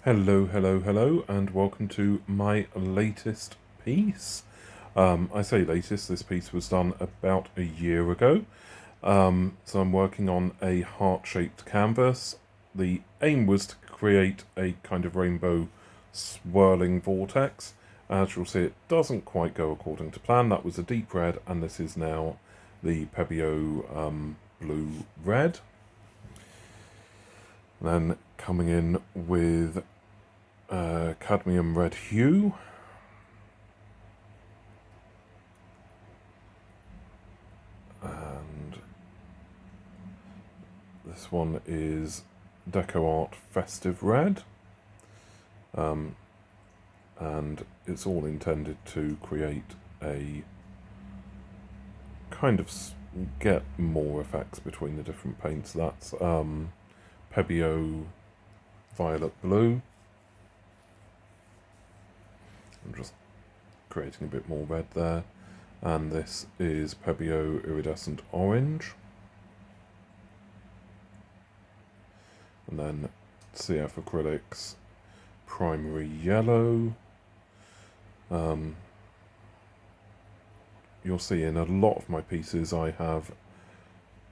Hello, and welcome to my latest piece. I say latest, this piece was done about a year ago. So I'm working on a heart-shaped canvas. The aim was to create a kind of rainbow swirling vortex. As you'll see, it doesn't quite go according to plan. That was a deep red, and this is now the pebeo blue-red. Then coming in with cadmium red hue. And this one is Deco Art festive red. And it's all intended to create a kind of get more effects between the different paints. That's pebeo violet blue. I'm just creating a bit more red there. And this is pebeo iridescent orange. And then CF acrylics primary yellow. You'll see in a lot of my pieces I have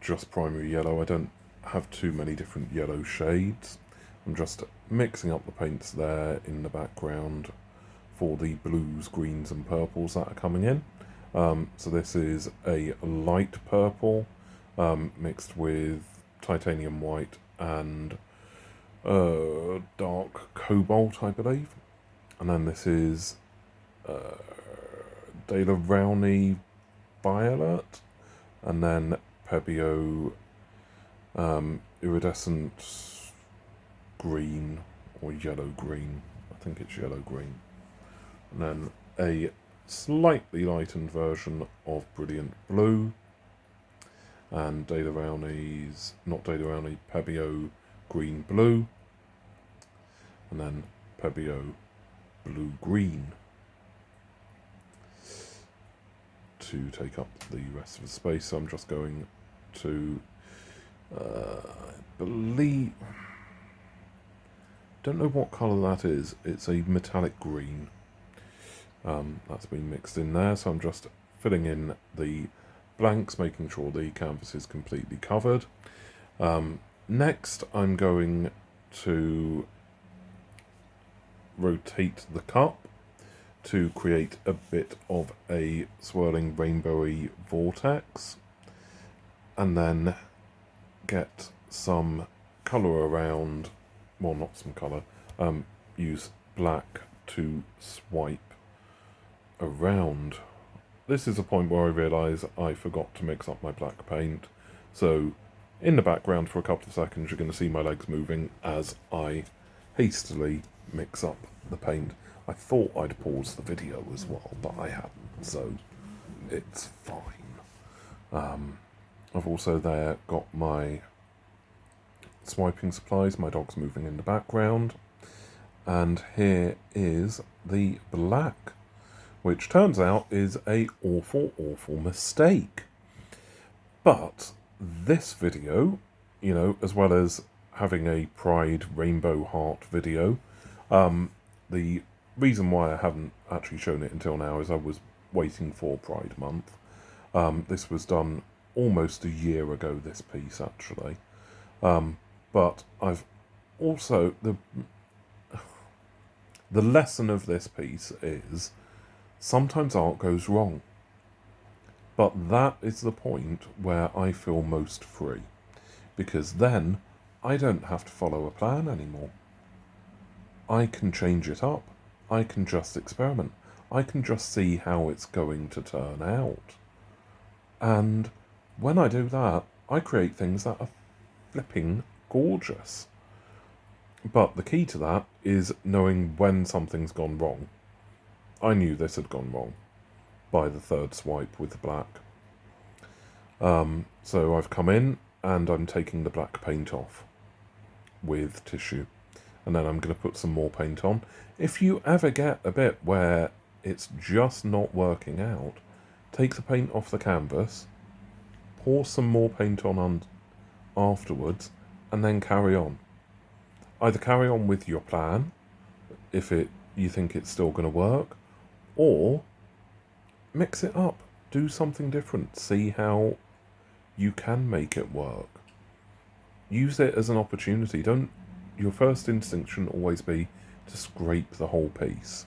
just primary yellow. I don't have too many different yellow shades. I'm just mixing up the paints there in the background for the blues, greens and purples that are coming in. So this is a light purple mixed with titanium white and dark cobalt, I believe. And then this is rowney violet, and then pebeo iridescent green or yellow green. I think it's yellow green. And then a slightly lightened version of brilliant blue, and pebeo green blue, and then pebeo blue green to take up the rest of the space. So I'm just going to don't know what colour that is. It's a metallic green. That's been mixed in there, so I'm just filling in the blanks, making sure the canvas is completely covered. Next, I'm going to rotate the cup to create a bit of a swirling rainbowy vortex, and then get some colour around, well, not some colour, use black to swipe around. This is a point where I realise I forgot to mix up my black paint, so in the background for a couple of seconds you're going to see my legs moving as I hastily mix up the paint. I thought I'd pause the video as well, but I haven't, so it's fine. I've also there got my swiping supplies, my dog's moving in the background, and here is the black, which turns out is a awful mistake. But this video, you know, as well as having a Pride Rainbow Heart video, the reason why I haven't actually shown it until now is I was waiting for Pride Month. This was done almost a year ago, this piece actually. But I've also, the lesson of this piece is sometimes art goes wrong. But that is the point where I feel most free, because then I don't have to follow a plan anymore. I can change it up. I can just experiment. I can just see how it's going to turn out. And when I do that, I create things that are flipping gorgeous. But the key to that is knowing when something's gone wrong. I knew this had gone wrong by the third swipe with the black. So I've come in and I'm taking the black paint off with tissue, and then I'm going to put some more paint on. If you ever get a bit where it's just not working out, take the paint off the canvas, pour some more paint on afterwards, and then carry on. Either carry on with your plan, if you think it's still going to work, or mix it up, do something different, see how you can make it work. Use it as an opportunity. Your first instinct shouldn't always be to scrape the whole piece.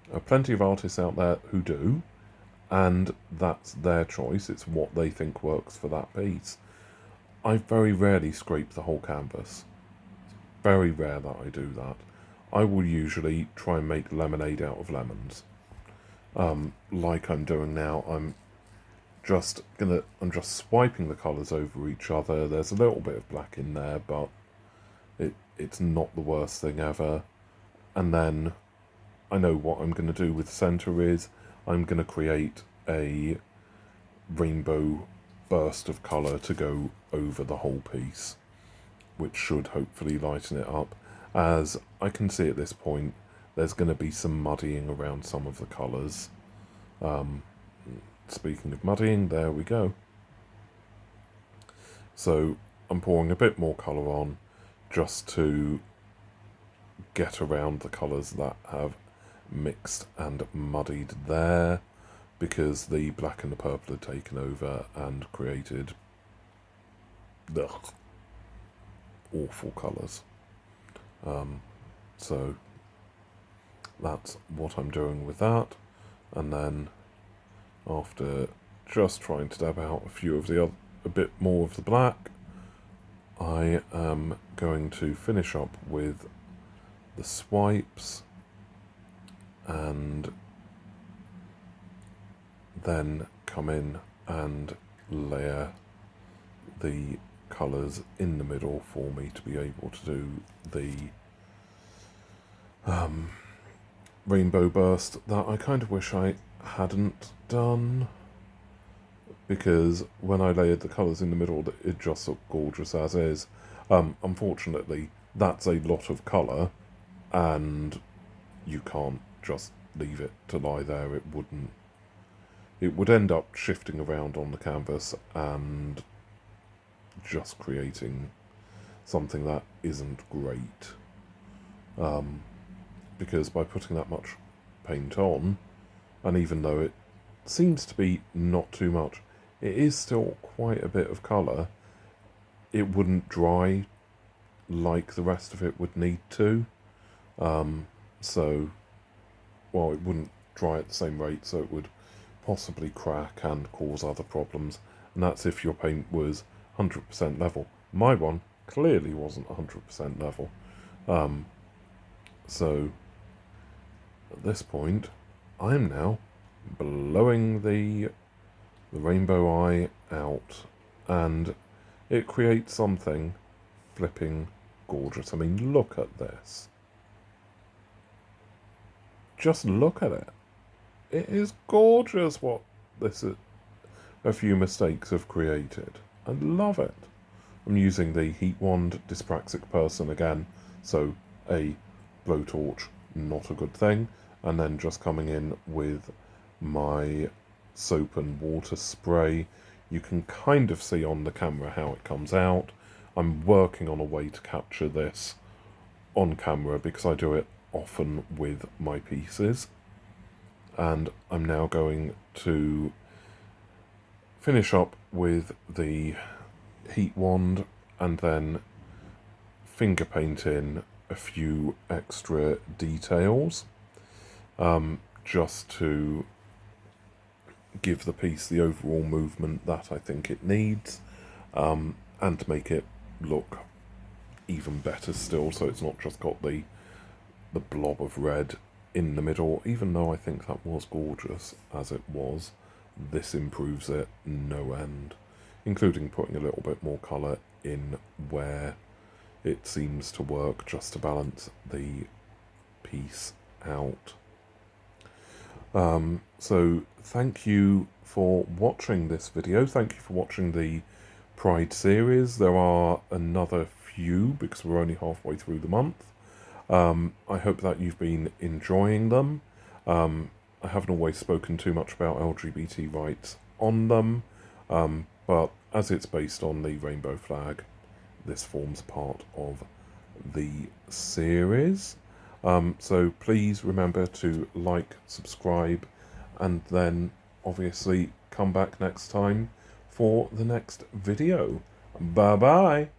There are plenty of artists out there who do, and that's their choice. It's what they think works for that piece. I very rarely scrape the whole canvas. It's very rare that I do that. I will usually try and make lemonade out of lemons. Like I'm doing now. I'm just swiping the colours over each other. There's a little bit of black in there, but it's not the worst thing ever. And then I know what I'm going to do with the centre is I'm going to create a rainbow burst of colour to go over the whole piece, which should hopefully lighten it up. As I can see at this point, there's going to be some muddying around some of the colours. Speaking of muddying, there we go. So I'm pouring a bit more colour on just to get around the colours that have mixed and muddied there, because the black and the purple had taken over and created awful colours. So that's what I'm doing with that. And then after just trying to dab out a bit more of the black, I am going to finish up with the swipes and then come in and layer the colours in the middle for me to be able to do the rainbow burst that I kind of wish I hadn't done, because when I layered the colours in the middle it just looked gorgeous as is. Unfortunately that's a lot of colour and you can't just leave it to lie there. It would end up shifting around on the canvas and just creating something that isn't great. Because by putting that much paint on, and even though it seems to be not too much, it is still quite a bit of colour, it wouldn't dry like the rest of it would need to. So, well, it wouldn't dry at the same rate, so it would possibly crack and cause other problems. And that's if your paint was 100% level. My one clearly wasn't 100% level. So, at this point, I am now blowing the rainbow eye out, and it creates something flipping gorgeous. I mean, look at this. Just look at it. It is gorgeous what a few mistakes have created. I love it. I'm using the Heat Wand Dyspraxic Person again, so a blowtorch, not a good thing, and then just coming in with my soap and water spray. You can kind of see on the camera how it comes out. I'm working on a way to capture this on camera because I do it often with my pieces. And I'm now going to finish up with the heat wand and then finger paint in a few extra details, just to give the piece the overall movement that I think it needs, and to make it look even better still, so it's not just got the blob of red in the middle. Even though I think that was gorgeous as it was, this improves it no end, including putting a little bit more colour in where it seems to work, just to balance the piece out. So thank you for watching this video. Thank you for watching the Pride series. There are another few because we're only halfway through the month. I hope that you've been enjoying them. I haven't always spoken too much about LGBT rights on them, but as it's based on the rainbow flag, this forms part of the series. So please remember to like, subscribe, and then obviously come back next time for the next video. Bye bye.